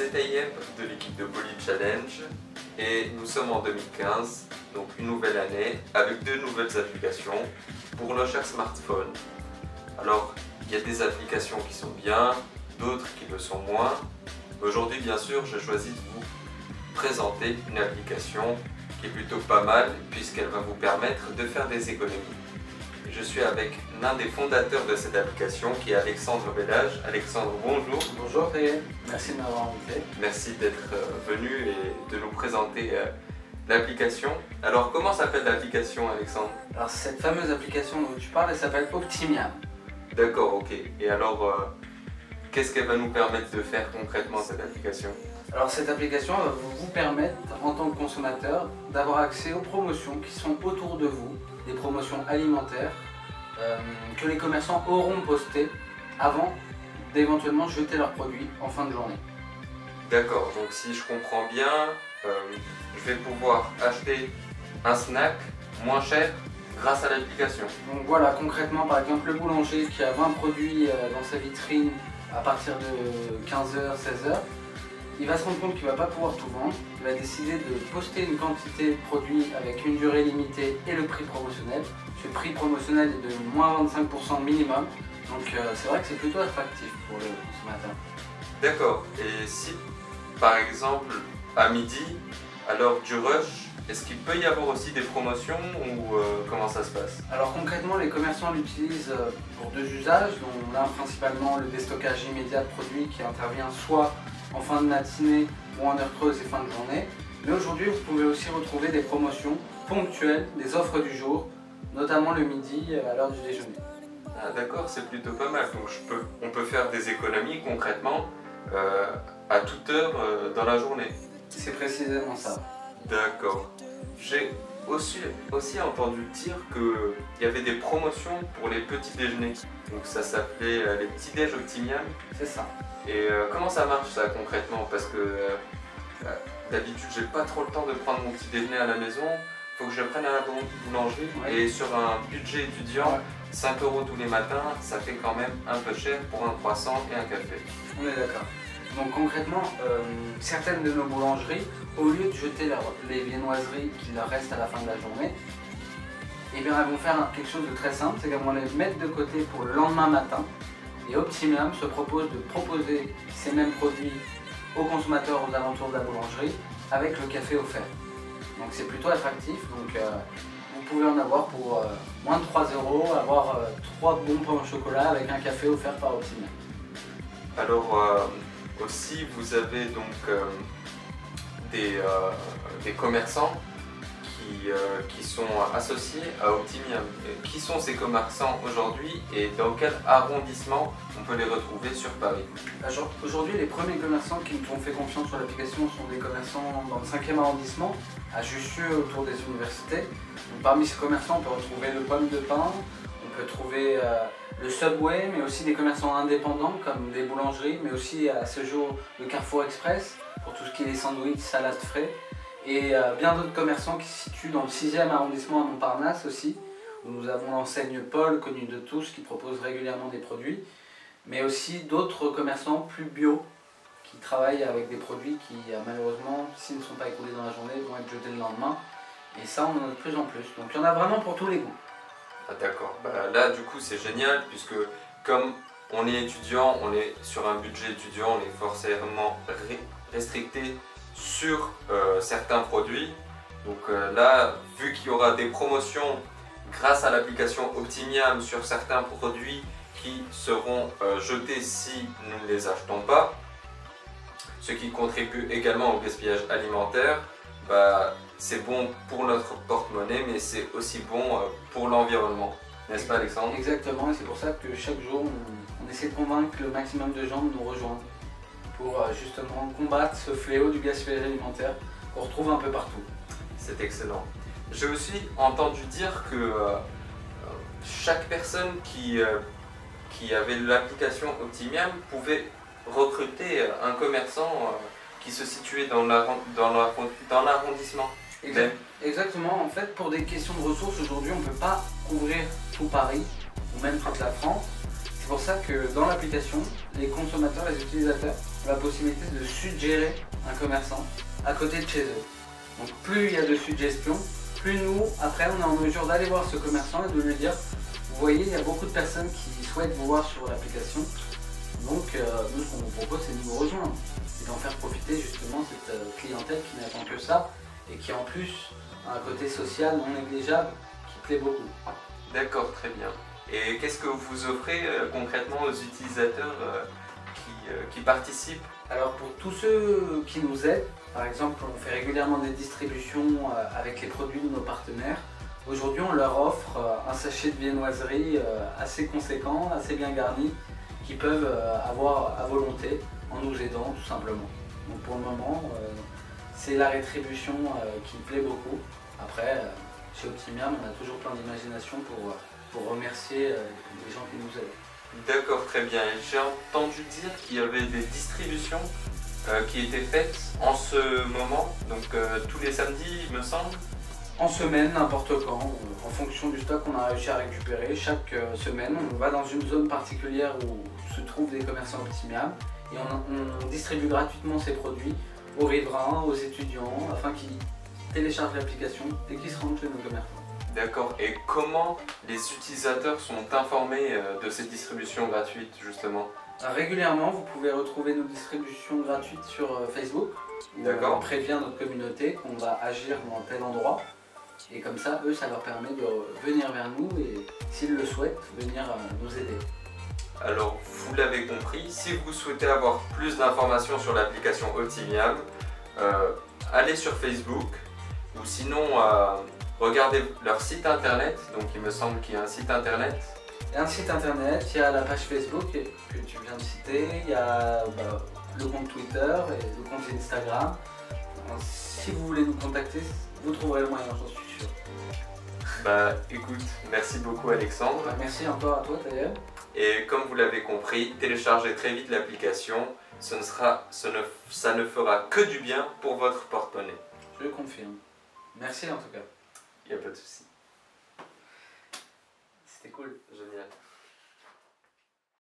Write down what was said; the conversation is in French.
c'est Taïeb de l'équipe de Poly Challenge et nous sommes en 2015, donc une nouvelle année avec deux nouvelles applications pour nos chers smartphones. Alors, il y a des applications qui sont bien, d'autres qui le sont moins. Aujourd'hui, bien sûr, j'ai choisi de vous présenter une application qui est plutôt pas mal puisqu'elle va vous permettre de faire des économies. Je suis avec l'un des fondateurs de cette application qui est Alexandre Bellage. Alexandre, bonjour. Bonjour Taïeb, merci de m'avoir invité. Merci d'être venu et de nous présenter l'application. Alors, comment s'appelle l'application, Alexandre? Alors cette fameuse application dont tu parles, elle s'appelle Optimiam. D'accord, ok. Et alors, qu'est-ce qu'elle va nous permettre de faire concrètement, cette application? Alors cette application va vous permettre, en tant que consommateur, d'avoir accès aux promotions qui sont autour de vous, des promotions alimentaires que les commerçants auront postées avant d'éventuellement jeter leurs produits en fin de journée. D'accord, donc si je comprends bien, je vais pouvoir acheter un snack moins cher grâce à l'application. Donc voilà, concrètement, par exemple, le boulanger qui a 20 produits dans sa vitrine à partir de 15h, 16h, il va se rendre compte qu'il ne va pas pouvoir tout vendre. Il va décider de poster une quantité de produits avec une durée limitée et le prix promotionnel. Ce prix promotionnel est de moins 25% minimum. Donc c'est vrai que c'est plutôt attractif pour le consommateur. D'accord. Et si, par exemple, à midi, à l'heure du rush, est-ce qu'il peut y avoir aussi des promotions ou comment ça se passe? Alors concrètement, les commerçants l'utilisent pour deux usages, dont l'un principalement le déstockage immédiat de produits qui intervient soit en fin de matinée ou en heure creuse et fin de journée. Mais aujourd'hui, vous pouvez aussi retrouver des promotions ponctuelles, des offres du jour, notamment le midi à l'heure du déjeuner. Ah, d'accord, c'est plutôt pas mal. Donc on peut faire des économies concrètement à toute heure dans la journée. C'est précisément ça. D'accord. J'ai aussi entendu dire qu'il y avait des promotions pour les petits déjeuners. Donc ça s'appelait les petits déj Optimiam. C'est ça. Et comment ça marche ça concrètement? Parce que d'habitude j'ai pas trop le temps de prendre mon petit déjeuner à la maison. Faut que je prenne à la boulangerie. Ouais. Et sur un budget étudiant, Ouais. 5 € tous les matins, ça fait quand même un peu cher pour un croissant et un café. On est d'accord. Donc concrètement, certaines de nos boulangeries, au lieu de jeter les viennoiseries qui leur restent à la fin de la journée, eh bien elles vont faire quelque chose de très simple, c'est qu'elles vont les mettre de côté pour le lendemain matin. Et Optimiam se propose de proposer ces mêmes produits aux consommateurs aux alentours de la boulangerie avec le café offert. Donc c'est plutôt attractif, donc vous pouvez en avoir pour moins de 3 €, avoir 3 bons pains au chocolat avec un café offert par Optimiam. Alors aussi vous avez donc des commerçants qui sont associés à Optimiam. Qui sont ces commerçants aujourd'hui et dans quel arrondissement on peut les retrouver sur Paris? Aujourd'hui, les premiers commerçants qui nous ont fait confiance sur l'application sont des commerçants dans le 5e arrondissement, à Jussieu, autour des universités. Donc, parmi ces commerçants, on peut retrouver le Pomme de Pin, on peut trouver le Subway, mais aussi des commerçants indépendants comme des boulangeries, mais aussi à ce jour le Carrefour Express pour tout ce qui est les sandwichs, salades frais. Et bien d'autres commerçants qui se situent dans le 6e arrondissement à Montparnasse aussi, où nous avons l'enseigne Paul, connue de tous, qui propose régulièrement des produits, mais aussi d'autres commerçants plus bio, qui travaillent avec des produits qui malheureusement, s'ils ne sont pas écoulés dans la journée, vont être jetés le lendemain. Et ça, on en a de plus en plus. Donc il y en a vraiment pour tous les goûts. Ah, d'accord. Là, du coup, c'est génial puisque comme on est étudiant, on est sur un budget étudiant, on est forcément restricté sur certains produits. Donc là, vu qu'il y aura des promotions grâce à l'application Optimiam sur certains produits qui seront jetés si nous ne les achetons pas, ce qui contribue également au gaspillage alimentaire, c'est bon pour notre porte-monnaie, mais c'est aussi bon pour l'environnement. N'est-ce pas, Alexandre? Exactement, et c'est pour ça que chaque jour, on essaie de convaincre le maximum de gens de nous rejoindre pour justement combattre ce fléau du gaspillage alimentaire qu'on retrouve un peu partout. C'est excellent. J'ai aussi entendu dire que chaque personne qui avait l'application Optimiam pouvait recruter un commerçant qui se situait dans l'arrondissement. Exactement, en fait pour des questions de ressources aujourd'hui on ne peut pas couvrir tout Paris ou même toute la France. C'est pour ça que dans l'application, les consommateurs, les utilisateurs la possibilité de suggérer un commerçant à côté de chez eux. Donc plus il y a de suggestions, plus nous, après, on est en mesure d'aller voir ce commerçant et de lui dire, vous voyez, il y a beaucoup de personnes qui souhaitent vous voir sur l'application. Donc nous, ce qu'on vous propose, c'est de nous rejoindre et d'en faire profiter justement cette clientèle qui n'attend que ça et qui en plus a un côté social non négligeable qui plaît beaucoup. D'accord, très bien. Et qu'est-ce que vous offrez concrètement aux utilisateurs qui participent? Alors pour tous ceux qui nous aident, par exemple on fait régulièrement des distributions avec les produits de nos partenaires. Aujourd'hui on leur offre un sachet de viennoiserie assez conséquent, assez bien garni, qu'ils peuvent avoir à volonté en nous aidant tout simplement. Donc pour le moment c'est la rétribution qui me plaît beaucoup. Après chez Optimiam on a toujours plein d'imagination pour remercier les gens qui nous aident. D'accord, très bien. J'ai entendu dire qu'il y avait des distributions qui étaient faites en ce moment, donc tous les samedis, il me semble. En semaine, n'importe quand, en fonction du stock qu'on a réussi à récupérer. Chaque semaine, on va dans une zone particulière où se trouvent des commerçants Optimiam et on distribue gratuitement ces produits aux riverains, aux étudiants, afin qu'ils téléchargent l'application et qu'ils se rendent chez nos commerçants. D'accord. Et comment les utilisateurs sont informés de ces distributions gratuites, justement? Régulièrement, vous pouvez retrouver nos distributions gratuites sur Facebook. D'accord. On prévient notre communauté qu'on va agir dans tel endroit. Et comme ça, eux, ça leur permet de venir vers nous et, s'ils le souhaitent, venir nous aider. Alors, vous l'avez compris, si vous souhaitez avoir plus d'informations sur l'application Optimiam, allez sur Facebook ou sinon regardez leur site internet. Donc, il me semble qu'il y a un site internet. Il y a un site internet, il y a la page Facebook que tu viens de citer, il y a le compte Twitter et le compte Instagram. Alors, si vous voulez nous contacter, vous trouverez le moyen, j'en suis sûr. Bah écoute, merci beaucoup Alexandre. Merci encore à toi d'ailleurs. Et comme vous l'avez compris, téléchargez très vite l'application, ça ne fera que du bien pour votre porte-monnaie. Je le confirme. Merci en tout cas. Il n'y a pas de souci. C'était cool. Génial.